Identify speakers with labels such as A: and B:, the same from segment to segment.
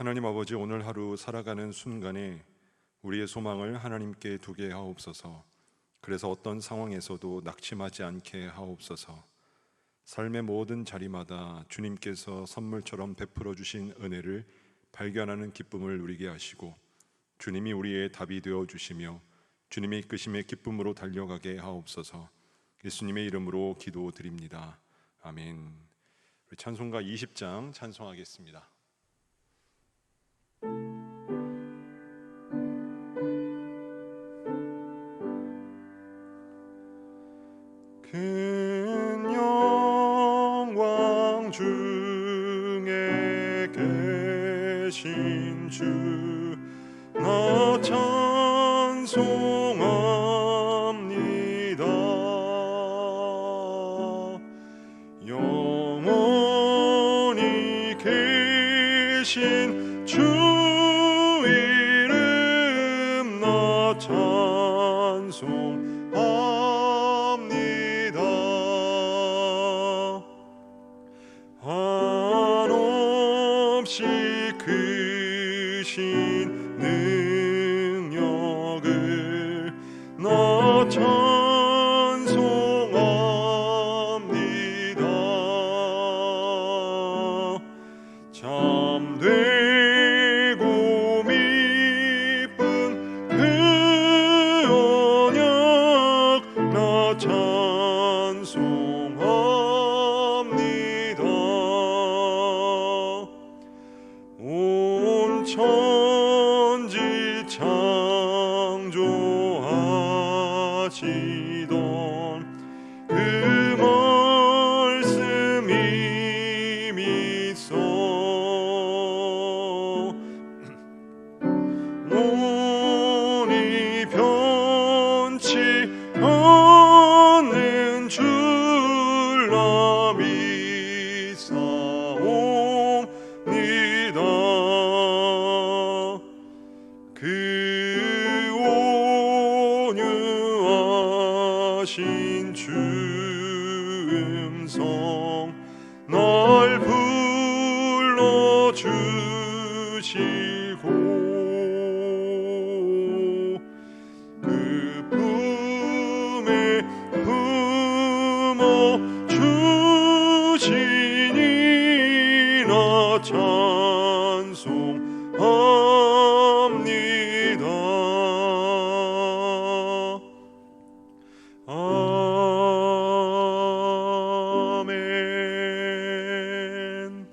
A: 하나님 아버지, 오늘 하루 살아가는 순간에 우리의 소망을 하나님께 두게 하옵소서. 그래서 어떤 상황에서도 낙심하지 않게 하옵소서. 삶의 모든 자리마다 주님께서 선물처럼 베풀어 주신 은혜를 발견하는 기쁨을 누리게 하시고, 주님이 우리의 답이 되어 주시며 주님의 이끄심의 기쁨으로 달려가게 하옵소서. 예수님의 이름으로 기도드립니다. 아멘. 우리 찬송가 20장 찬송하겠습니다. 큰 영광 중에 계신 주, 나 찬송합니다. 영원히 계신 주 이름 나 찬송합니다. 한없이 크신 능력을 나 찬송합니다. 참되고 미쁜 그 언약 나 찬송합니다. 온 천지 창조하시던 그 말씀이 미소 온이 변치 않는 줄라 믿사옵니다. 그 온유하신 주 음성 날 불러주시고 그 품에 품어 주시니 나 찬송합니다. 아멘.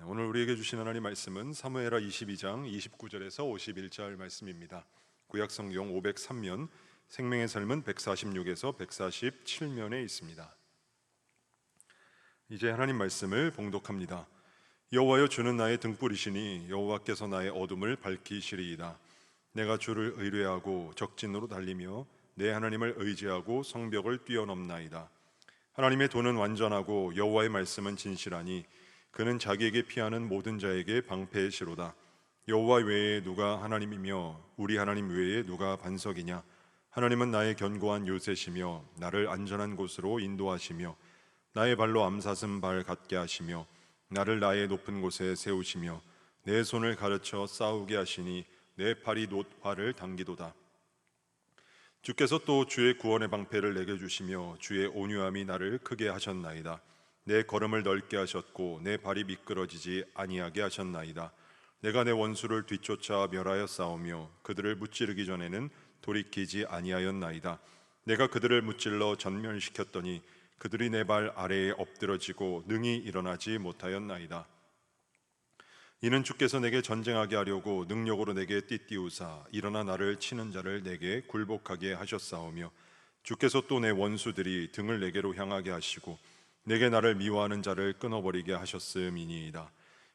A: 오늘 우리에게 주신 하나님 말씀은 사무엘하 22장 29절에서 51절 말씀입니다. 구약성경 503면, 생명의 삶은 146에서 147면에 있습니다. 이제 하나님 말씀을 봉독합니다. 여호와여, 주는 나의 등불이시니 여호와께서 나의 어둠을 밝히시리이다. 내가 주를 의뢰하고 적진으로 달리며 내 하나님을 의지하고 성벽을 뛰어넘나이다. 하나님의 도는 완전하고 여호와의 말씀은 진실하니 그는 자기에게 피하는 모든 자에게 방패의 시로다. 여호와 외에 누가 하나님이며 우리 하나님 외에 누가 반석이냐. 하나님은 나의 견고한 요새시며 나를 안전한 곳으로 인도하시며 나의 발로 암사슴 발 같게 하시며 나를 나의 높은 곳에 세우시며 내 손을 가르쳐 싸우게 하시니 내 팔이 놋화를 당기도다. 주께서 또 주의 구원의 방패를 내게 주시며 주의 온유함이 나를 크게 하셨나이다. 내 걸음을 넓게 하셨고 내 발이 미끄러지지 아니하게 하셨나이다. 내가 내 원수를 뒤쫓아 멸하여 싸우며 그들을 무찌르기 전에는 돌이키지 아니하였나이다. 내가 그들을 무찔러 전멸시켰더니 그들이 내 발 아래에 엎드러지고 능히 일어나지 못하였나이다. 이는 주께서 내게 전쟁하게 하려고 능력으로 내게 띠띠우사 일어나 나를 치는 자를 내게 굴복하게 하셨사오며 주께서 또 내 원수들이 등을 내게로 향하게 하시고 내게 나를 미워하는 자를 끊어버리게 하셨음이니이다.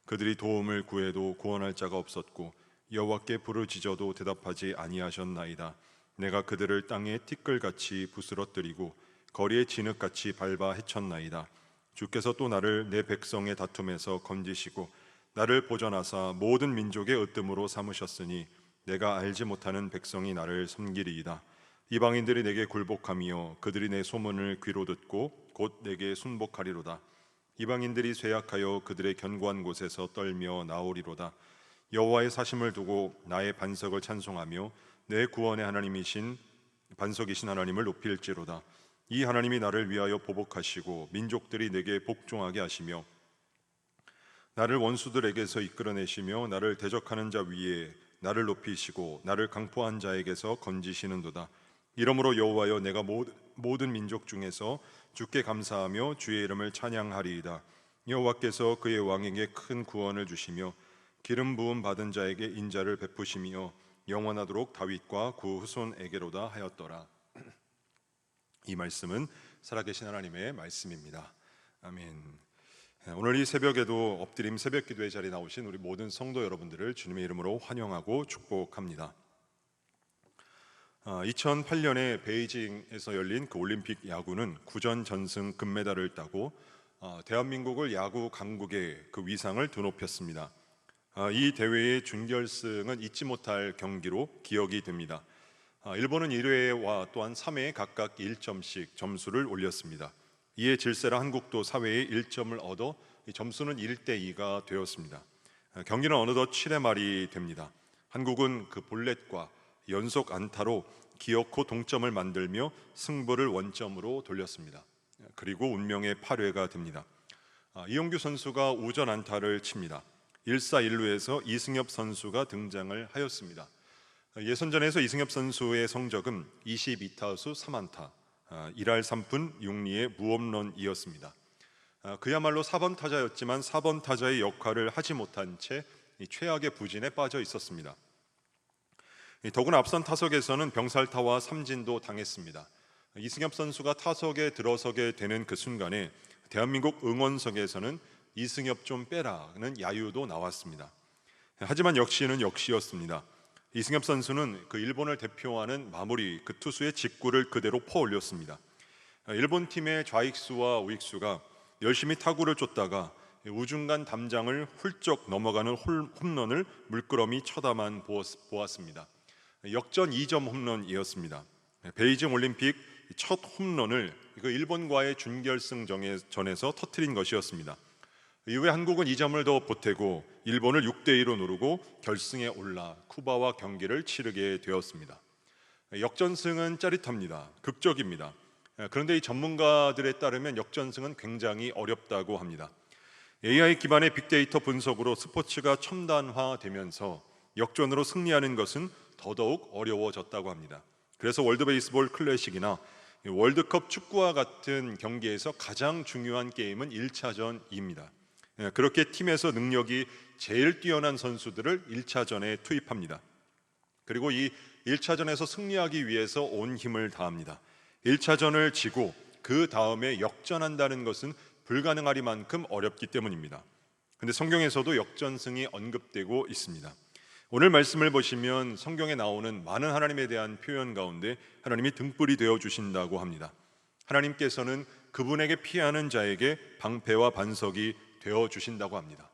A: 그들이 도움을 구해도 구원할 자가 없었고 여호와께 부르짖어도 대답하지 아니하셨나이다. 내가 그들을 땅에 티끌같이 부스러뜨리고 거리에 진흙같이 밟아 헤쳤나이다. 주께서 또 나를 내 백성의 다툼에서 건지시고 나를 보전하사 모든 민족의 으뜸으로 삼으셨으니 내가 알지 못하는 백성이 나를 섬기리이다. 이방인들이 내게 굴복하며 그들이 내 소문을 귀로 듣고 곧 내게 순복하리로다. 이방인들이 쇠약하여 그들의 견고한 곳에서 떨며 나오리로다. 여호와의 사심을 두고 나의 반석을 찬송하며 내 구원의 하나님이신 반석이신 하나님을 높일지로다. 이 하나님이 나를 위하여 보복하시고 민족들이 내게 복종하게 하시며 나를 원수들에게서 이끌어내시며 나를 대적하는 자 위에 나를 높이시고 나를 강포한 자에게서 건지시는도다. 이러므로 여호와여, 내가 모든 민족 중에서 주께 감사하며 주의 이름을 찬양하리이다. 여호와께서 그의 왕에게 큰 구원을 주시며 기름 부음 받은 자에게 인자를 베푸시며 영원하도록 다윗과 그 후손에게로다 하였더라. 이 말씀은 살아계신 하나님의 말씀입니다. 아멘. 오늘 이 새벽에도 엎드림 새벽 기도의 자리에 나오신 우리 모든 성도 여러분들을 주님의 이름으로 환영하고 축복합니다. 2008년에 베이징에서 열린 그 올림픽 야구는 구전 전승 금메달을 따고 대한민국을 야구 강국의 그 위상을 드높였습니다. 이 대회의 준결승은 잊지 못할 경기로 기억이 됩니다. 일본은 1회와 또한 3회에 각각 1점씩 점수를 올렸습니다. 이에 질세라 한국도 4회에 1점을 얻어 점수는 1대2가 되었습니다. 경기는 어느덧 7회 말이 됩니다. 한국은 그 볼넷과 연속 안타로 기어코 동점을 만들며 승부를 원점으로 돌렸습니다. 그리고 운명의 8회가 됩니다. 이용규 선수가 우전 안타를 칩니다. 1사 1루에서 이승엽 선수가 등장을 하였습니다. 예선전에서 이승엽 선수의 성적은 22타수 3안타 1할 3푼 6리의 무홈런이었습니다. 그야말로 4번 타자였지만 4번 타자의 역할을 하지 못한 채 최악의 부진에 빠져 있었습니다. 더구나 앞선 타석에서는 병살타와 삼진도 당했습니다. 이승엽 선수가 타석에 들어서게 되는 그 순간에 대한민국 응원석에서는 이승엽 좀 빼라는 야유도 나왔습니다. 하지만 역시는 역시였습니다. 이승엽 선수는 그 일본을 대표하는 마무리 그 투수의 직구를 그대로 퍼올렸습니다. 일본 팀의 좌익수와 우익수가 열심히 타구를 쫓다가 우중간 담장을 훌쩍 넘어가는 홈런을 물끄러미 쳐다만 보았습니다. 역전 2점 홈런이었습니다. 베이징 올림픽 첫 홈런을 일본과의 준결승전에서 터뜨린 것이었습니다. 이후에 한국은 2점을 더 보태고 일본을 6대2로 누르고 결승에 올라 쿠바와 경기를 치르게 되었습니다. 역전승은 짜릿합니다. 극적입니다. 그런데 이 전문가들에 따르면 역전승은 굉장히 어렵다고 합니다. AI 기반의 빅데이터 분석으로 스포츠가 첨단화되면서 역전으로 승리하는 것은 더더욱 어려워졌다고 합니다. 그래서 월드 베이스볼 클래식이나 월드컵 축구와 같은 경기에서 가장 중요한 게임은 1차전입니다. 그렇게 팀에서 능력이 제일 뛰어난 선수들을 1차전에 투입합니다. 그리고 이 1차전에서 승리하기 위해서 온 힘을 다합니다. 1차전을 지고 그 다음에 역전한다는 것은 불가능하리만큼 어렵기 때문입니다. 그런데 성경에서도 역전승이 언급되고 있습니다. 오늘 말씀을 보시면 성경에 나오는 많은 하나님에 대한 표현 가운데 하나님이 등불이 되어 주신다고 합니다. 하나님께서는 그분에게 피하는 자에게 방패와 반석이 되어 주신다고 합니다.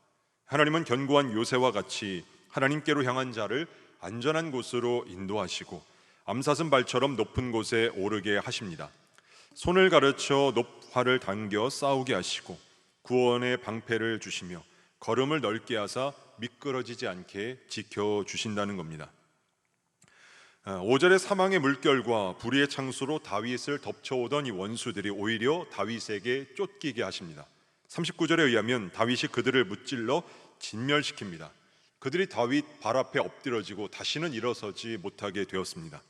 A: 하나님은 견고한 요새와 같이 하나님께로 향한 자를 안전한 곳으로 인도하시고 암사슴 발처럼 높은 곳에 오르게 하십니다. 손을 가르쳐 높화를 당겨 싸우게 하시고 구원의 방패를 주시며 걸음을 넓게 하사 미끄러지지 않게 지켜주신다는 겁니다. 5절의 사망의 물결과 불의의 창수로 다윗을 덮쳐오던 이 원수들이 오히려 다윗에게 쫓기게 하십니다. 39절에 의하면 다윗이 그들을 무찔러 진멸시킵니다. 그들이 다윗 발 앞에 엎드러지고 다시는 일어서지 못하게 되었습니다.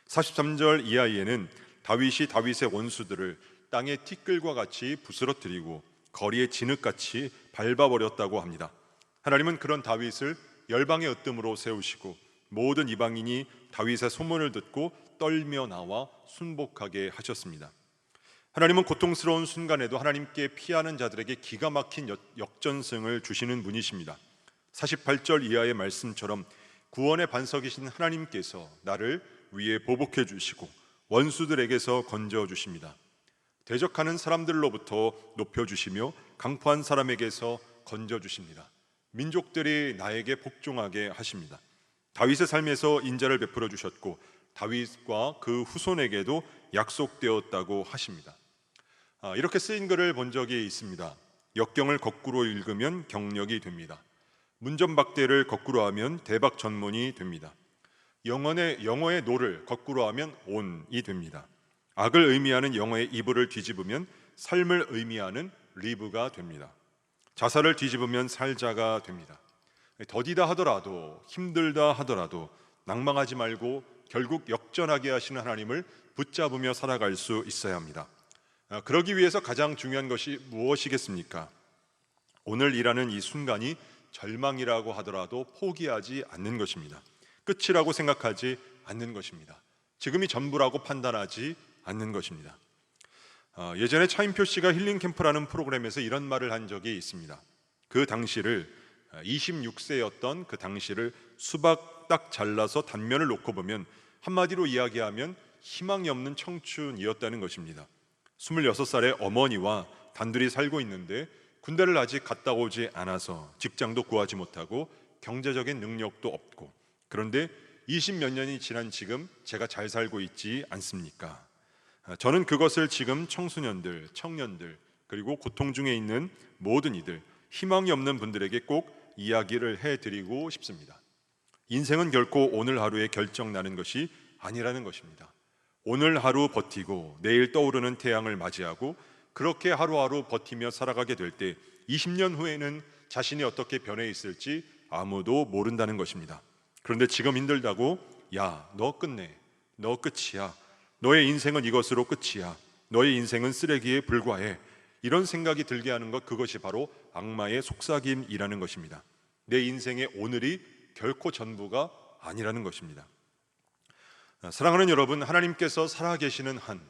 A: 43절 이하에는 다윗이 다윗의 원수들을 땅의 티끌과 같이 부스러뜨리고 거리의 진흙같이 밟아버렸다고 합니다. 하나님은 그런 다윗을 열방의 으뜸으로 세우시고 모든 이방인이 다윗의 소문을 듣고 떨며 나와 순복하게 하셨습니다. 하나님은 고통스러운 순간에도 하나님께 피하는 자들에게 기가 막힌 역전승을 주시는 분이십니다. 48절 이하의 말씀처럼 구원의 반석이신 하나님께서 나를 위에 보복해 주시고 원수들에게서 건져 주십니다. 대적하는 사람들로부터 높여 주시며 강포한 사람에게서 건져 주십니다. 민족들이 나에게 복종하게 하십니다. 다윗의 삶에서 인자를 베풀어 주셨고 다윗과 그 후손에게도 약속되었다고 하십니다. 이렇게 쓰인 글을 본 적이 있습니다. 역경을 거꾸로 읽으면 경력이 됩니다. 문전박대를 거꾸로 하면 대박전문이 됩니다. 영어의 no를 거꾸로 하면 on이 됩니다. 악을 의미하는 영어의 evil을 뒤집으면 삶을 의미하는 live가 됩니다. 자살을 뒤집으면 살자가 됩니다. 더디다 하더라도, 힘들다 하더라도 낭망하지 말고 결국 역전하게 하시는 하나님을 붙잡으며 살아갈 수 있어야 합니다. 그러기 위해서 가장 중요한 것이 무엇이겠습니까? 오늘 일하는 이 순간이 절망이라고 하더라도 포기하지 않는 것입니다. 끝이라고 생각하지 않는 것입니다. 지금이 전부라고 판단하지 않는 것입니다. 예전에 차인표 씨가 힐링 캠프라는 프로그램에서 이런 말을 한 적이 있습니다. 그 당시를 26세였던 그 당시를 수박 딱 잘라서 단면을 놓고 보면 한마디로 이야기하면 희망이 없는 청춘이었다는 것입니다. 26살의 어머니와 단둘이 살고 있는데 군대를 아직 갔다 오지 않아서 직장도 구하지 못하고 경제적인 능력도 없고, 그런데 20몇 년이 지난 지금 제가 잘 살고 있지 않습니까? 저는 그것을 지금 청소년들, 청년들, 그리고 고통 중에 있는 모든 이들, 희망이 없는 분들에게 꼭 이야기를 해드리고 싶습니다. 인생은 결코 오늘 하루에 결정나는 것이 아니라는 것입니다. 오늘 하루 버티고 내일 떠오르는 태양을 맞이하고 그렇게 하루하루 버티며 살아가게 될 때 20년 후에는 자신이 어떻게 변해 있을지 아무도 모른다는 것입니다. 그런데 지금 힘들다고 야, 너 끝내, 너 끝이야, 너의 인생은 이것으로 끝이야, 너의 인생은 쓰레기에 불과해, 이런 생각이 들게 하는 것, 그것이 바로 악마의 속삭임이라는 것입니다. 내 인생의 오늘이 결코 전부가 아니라는 것입니다. 사랑하는 여러분, 하나님께서 살아계시는 한,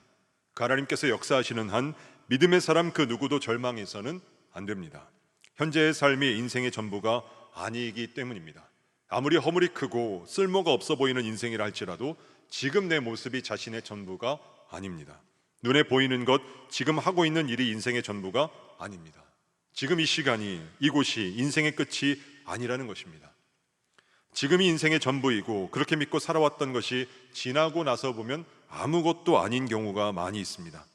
A: 그 하나님께서 역사하시는 한 믿음의 사람 그 누구도 절망해서는 안 됩니다. 현재의 삶이 인생의 전부가 아니기 때문입니다. 아무리 허물이 크고 쓸모가 없어 보이는 인생이라 할지라도 지금 내 모습이 자신의 전부가 아닙니다. 눈에 보이는 것, 지금 하고 있는 일이 인생의 전부가 아닙니다. 지금 이 시간이, 이곳이 인생의 끝이 아니라는 것입니다. 지금이 인생의 전부이고 그렇게 믿고 살아왔던 것이 지나고 나서 보면 아무것도 아닌 경우가 많이 있습니다.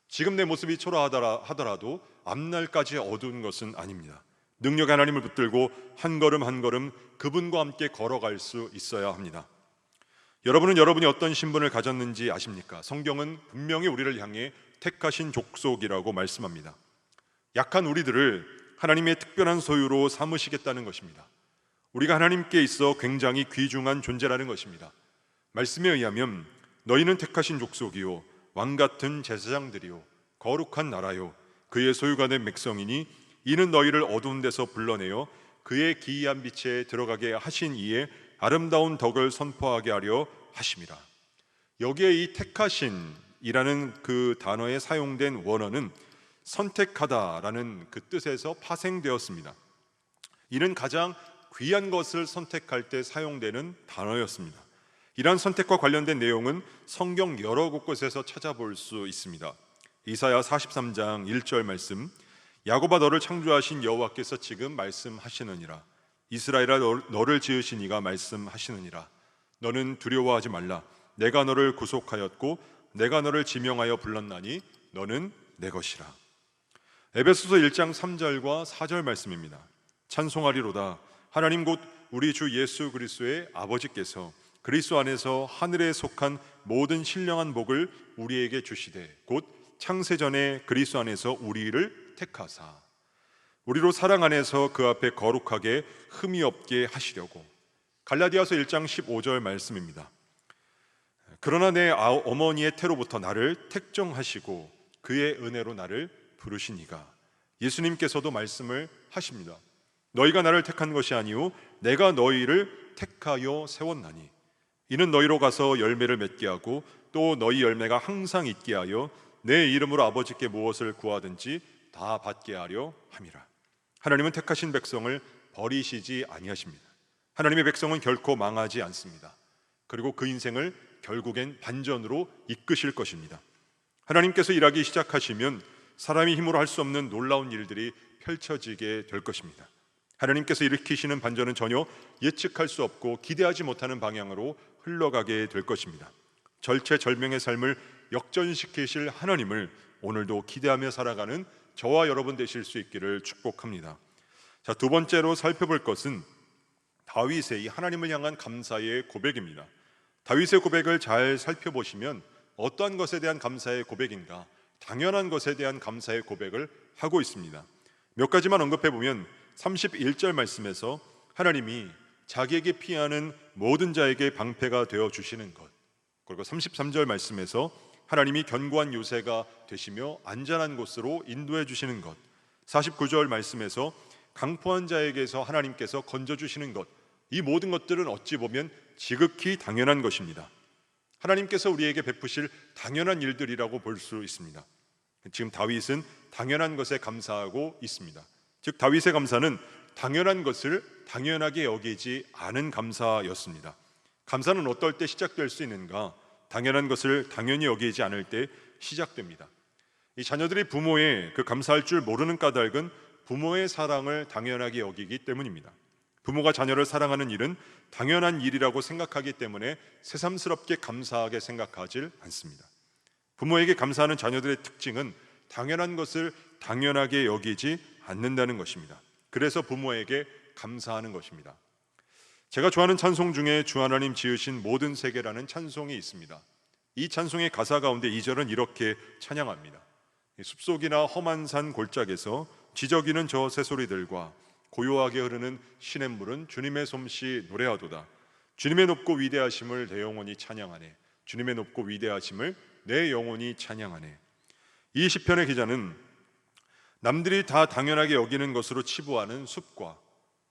A: 지금 내 모습이 초라하더라도 앞날까지 어두운 것은 아닙니다. 능력 하나님을 붙들고 한 걸음 한 걸음 그분과 함께 걸어갈 수 있어야 합니다. 여러분은 여러분이 어떤 신분을 가졌는지 아십니까? 성경은 분명히 우리를 향해 택하신 족속이라고 말씀합니다. 약한 우리들을 하나님의 특별한 소유로 삼으시겠다는 것입니다. 우리가 하나님께 있어 굉장히 귀중한 존재라는 것입니다. 말씀에 의하면 너희는 택하신 족속이요 왕같은 제사장들이요 거룩한 나라요 그의 소유가 된 백성이니 이는 너희를 어두운 데서 불러내어 그의 기이한 빛에 들어가게 하신 이의 아름다운 덕을 선포하게 하려 하심이라. 여기에 이 택하신이라는 그 단어에 사용된 원어는 선택하다라는 그 뜻에서 파생되었습니다. 이는 가장 귀한 것을 선택할 때 사용되는 단어였습니다. 이러한 선택과 관련된 내용은 성경 여러 곳곳에서 찾아볼 수 있습니다. 이사야 43장 1절 말씀, 야곱아 너를 창조하신 여호와께서 지금 말씀하시느니라. 이스라엘아 너를 지으신 이가 말씀하시느니라. 너는 두려워하지 말라. 내가 너를 구속하였고 내가 너를 지명하여 불렀나니 너는 내 것이라. 에베소서 1장 3절과 4절 말씀입니다. 찬송하리로다. 하나님 곧 우리 주 예수 그리스도의 아버지께서 그리스도 안에서 하늘에 속한 모든 신령한 복을 우리에게 주시되 곧 창세전에 그리스도 안에서 우리를 택하사 우리로 사랑 안에서 그 앞에 거룩하게 흠이 없게 하시려고. 갈라디아서 1장 15절 말씀입니다. 그러나 내 어머니의 태로부터 나를 택정하시고 그의 은혜로 나를 부르시니가. 예수님께서도 말씀을 하십니다. 너희가 나를 택한 것이 아니오 내가 너희를 택하여 세웠나니 이는 너희로 가서 열매를 맺게 하고 또 너희 열매가 항상 있게 하여 내 이름으로 아버지께 무엇을 구하든지 다 받게 하려 함이라. 하나님은 택하신 백성을 버리시지 아니하십니다. 하나님의 백성은 결코 망하지 않습니다. 그리고 그 인생을 결국엔 반전으로 이끄실 것입니다. 하나님께서 일하기 시작하시면 사람이 힘으로 할 수 없는 놀라운 일들이 펼쳐지게 될 것입니다. 하나님께서 일으키시는 반전은 전혀 예측할 수 없고 기대하지 못하는 방향으로 흘러가게 될 것입니다. 절체절명의 삶을 역전시키실 하나님을 오늘도 기대하며 살아가는 저와 여러분 되실 수 있기를 축복합니다. 자, 두 번째로 살펴볼 것은 다윗의 이 하나님을 향한 감사의 고백입니다. 다윗의 고백을 잘 살펴보시면 어떠한 것에 대한 감사의 고백인가? 당연한 것에 대한 감사의 고백을 하고 있습니다. 몇 가지만 언급해 보면 31절 말씀에서 하나님이 자기에게 피하는 모든 자에게 방패가 되어 주시는 것, 그리고 33절 말씀에서 하나님이 견고한 요새가 되시며 안전한 곳으로 인도해 주시는 것, 49절 말씀에서 강포한 자에게서 하나님께서 건져 주시는 것, 이 모든 것들은 어찌 보면 지극히 당연한 것입니다. 하나님께서 우리에게 베푸실 당연한 일들이라고 볼 수 있습니다. 지금 다윗은 당연한 것에 감사하고 있습니다. 즉 다윗의 감사는 당연한 것을 당연하게 여기지 않은 감사였습니다. 감사는 어떨 때 시작될 수 있는가? 당연한 것을 당연히 여기지 않을 때 시작됩니다. 이 자녀들이 부모의 그 감사할 줄 모르는 까닭은 부모의 사랑을 당연하게 여기기 때문입니다. 부모가 자녀를 사랑하는 일은 당연한 일이라고 생각하기 때문에 새삼스럽게 감사하게 생각하지 않습니다. 부모에게 감사하는 자녀들의 특징은 당연한 것을 당연하게 여기지 않는다는 것입니다. 그래서 부모에게 감사하는 것입니다. 제가 좋아하는 찬송 중에 주 하나님 지으신 모든 세계라는 찬송이 있습니다. 이 찬송의 가사 가운데 2절은 이렇게 찬양합니다. 숲속이나 험한 산 골짜기에서 지저귀는 저 새소리들과 고요하게 흐르는 시냇물은 주님의 솜씨 노래하도다. 주님의 높고 위대하심을 내 영혼이 찬양하네. 주님의 높고 위대하심을 내 영혼이 찬양하네. 이 시편의 기자는 남들이 다 당연하게 여기는 것으로 치부하는 숲과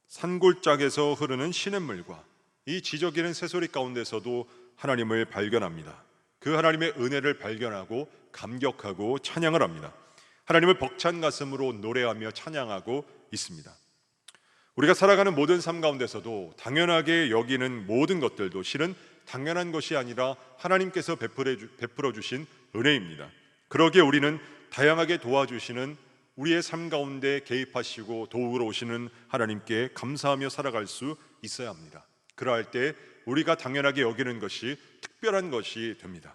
A: 산골짜기에서 흐르는 시냇물과 이 지저귀는 새소리 가운데서도 하나님을 발견합니다. 그 하나님의 은혜를 발견하고 감격하고 찬양을 합니다. 하나님을 벅찬 가슴으로 노래하며 찬양하고 있습니다. 우리가 살아가는 모든 삶 가운데서도 당연하게 여기는 모든 것들도 실은 당연한 것이 아니라 하나님께서 베풀어 주신 은혜입니다. 그러기에 우리는 다양하게 도와주시는 우리의 삶 가운데 개입하시고 도우러 오시는 하나님께 감사하며 살아갈 수 있어야 합니다. 그러할 때 우리가 당연하게 여기는 것이 특별한 것이 됩니다.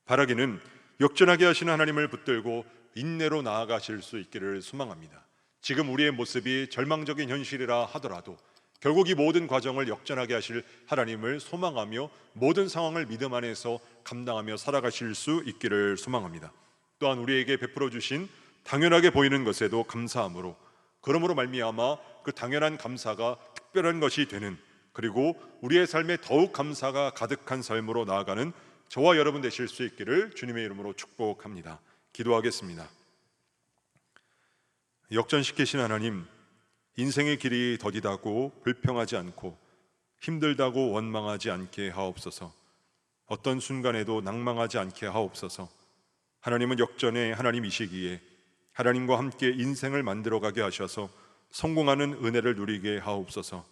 A: 바라기는 역전하게 하시는 하나님을 붙들고 인내로 나아가실 수 있기를 소망합니다. 지금 우리의 모습이 절망적인 현실이라 하더라도 결국 이 모든 과정을 역전하게 하실 하나님을 소망하며 모든 상황을 믿음 안에서 감당하며 살아가실 수 있기를 소망합니다. 또한 우리에게 베풀어 주신 당연하게 보이는 것에도 감사함으로, 그러므로 말미암아 그 당연한 감사가 특별한 것이 되는, 그리고 우리의 삶에 더욱 감사가 가득한 삶으로 나아가는 저와 여러분 되실 수 있기를 주님의 이름으로 축복합니다. 기도하겠습니다. 역전시키신 하나님, 인생의 길이 더디다고 불평하지 않고 힘들다고 원망하지 않게 하옵소서. 어떤 순간에도 낭망하지 않게 하옵소서. 하나님은 역전의 하나님이시기에 하나님과 함께 인생을 만들어가게 하셔서 성공하는 은혜를 누리게 하옵소서.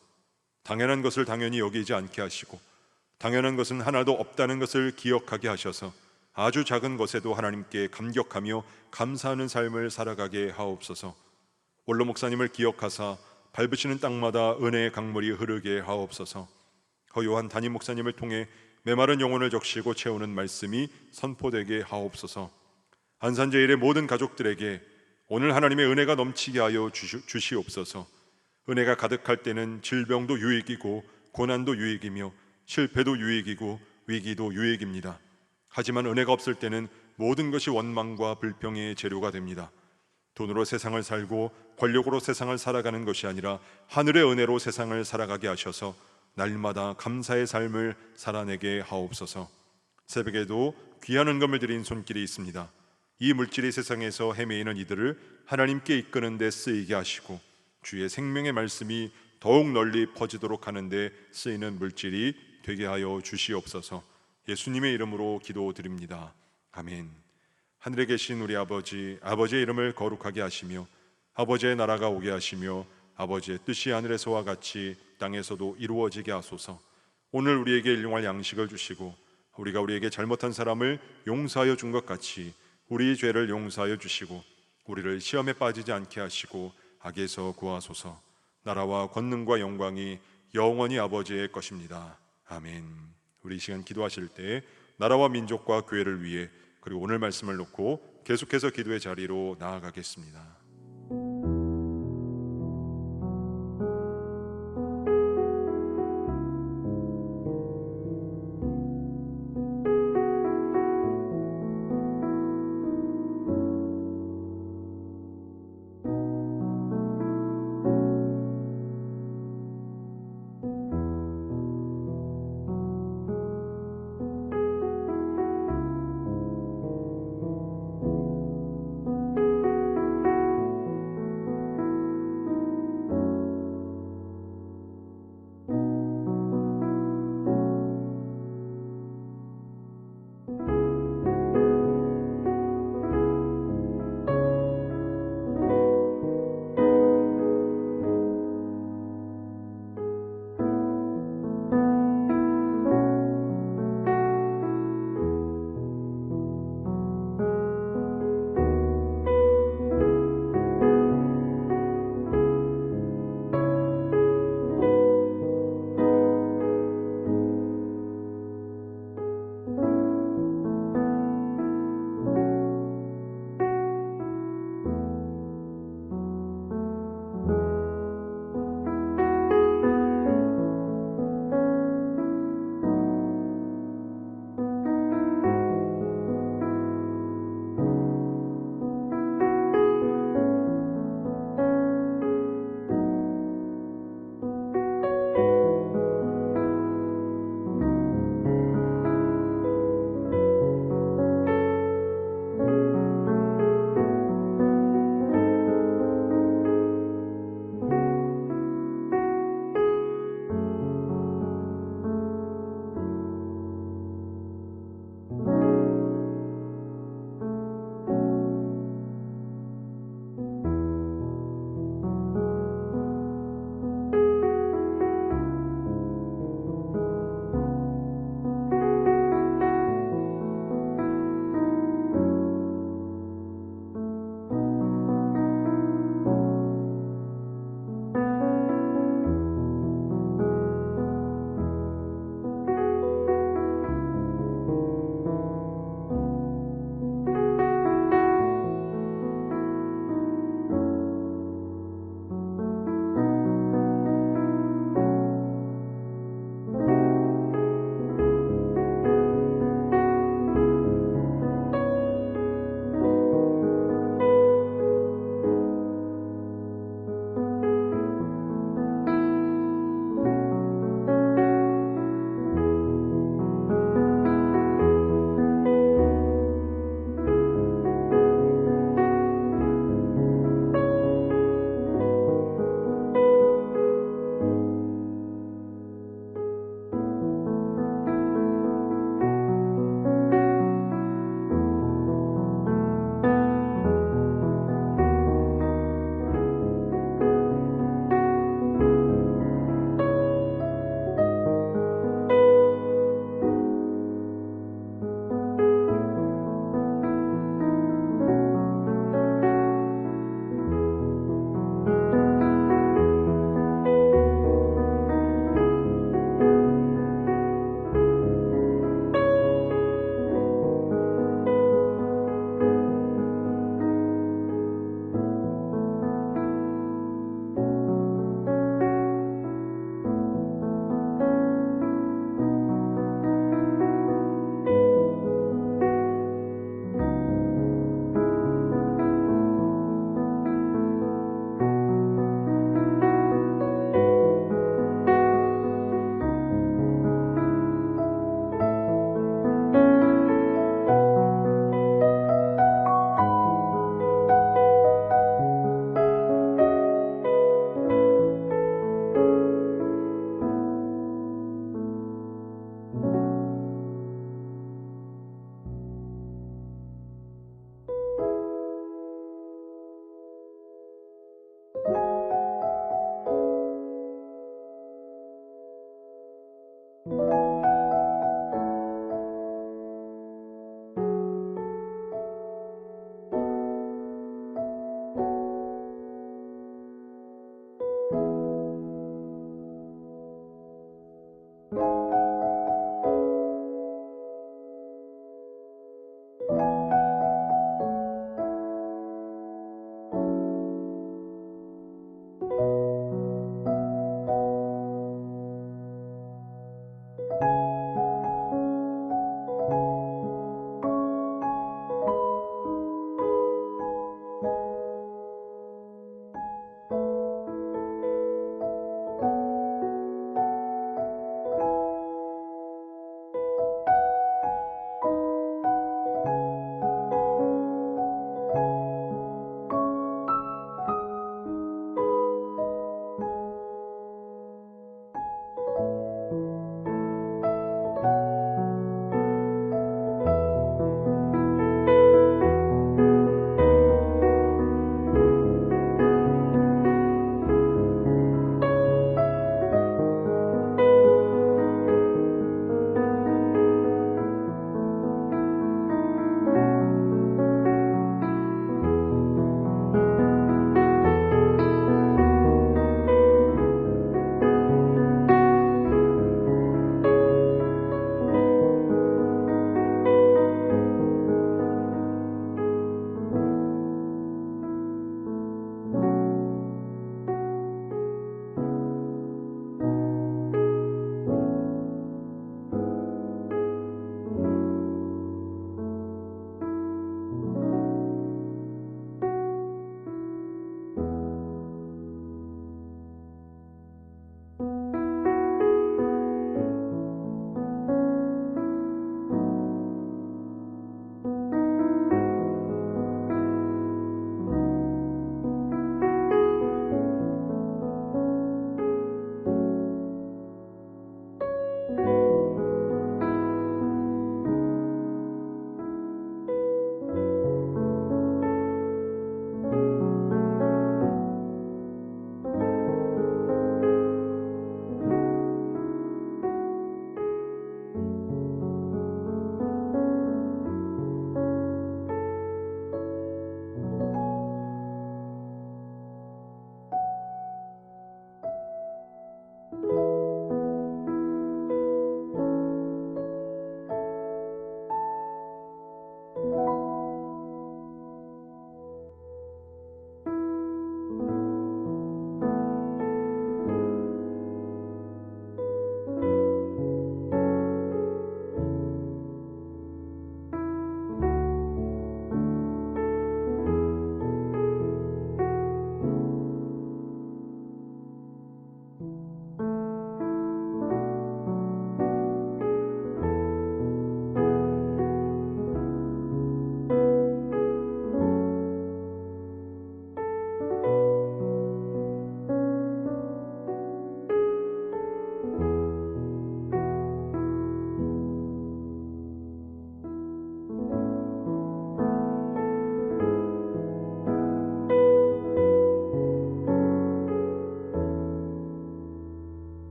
A: 당연한 것을 당연히 여기지 않게 하시고 당연한 것은 하나도 없다는 것을 기억하게 하셔서 아주 작은 것에도 하나님께 감격하며 감사하는 삶을 살아가게 하옵소서. 원로 목사님을 기억하사 밟으시는 땅마다 은혜의 강물이 흐르게 하옵소서. 허요한 담임 목사님을 통해 메마른 영혼을 적시고 채우는 말씀이 선포되게 하옵소서. 안산제일의 모든 가족들에게 오늘 하나님의 은혜가 넘치게 하여 주시옵소서. 은혜가 가득할 때는 질병도 유익이고 고난도 유익이며 실패도 유익이고 위기도 유익입니다. 하지만 은혜가 없을 때는 모든 것이 원망과 불평의 재료가 됩니다. 돈으로 세상을 살고 권력으로 세상을 살아가는 것이 아니라 하늘의 은혜로 세상을 살아가게 하셔서 날마다 감사의 삶을 살아내게 하옵소서. 새벽에도 귀한 은금을 드린 손길이 있습니다. 이 물질이 세상에서 헤매이는 이들을 하나님께 이끄는 데 쓰이게 하시고 주의 생명의 말씀이 더욱 널리 퍼지도록 하는 데 쓰이는 물질이 되게 하여 주시옵소서. 예수님의 이름으로 기도드립니다. 아멘. 하늘에 계신 우리 아버지, 아버지의 이름을 거룩하게 하시며 아버지의 나라가 오게 하시며 아버지의 뜻이 하늘에서와 같이 땅에서도 이루어지게 하소서. 오늘 우리에게 일용할 양식을 주시고 우리가 우리에게 잘못한 사람을 용서하여 준 것 같이 우리 죄를 용서하여 주시고 우리를 시험에 빠지지 않게 하시고 악에서 구하소서. 나라와 권능과 영광이 영원히 아버지의 것입니다. 아멘. 우리 이 시간 기도하실 때 나라와 민족과 교회를 위해 그리고 오늘 말씀을 놓고 계속해서 기도의 자리로 나아가겠습니다.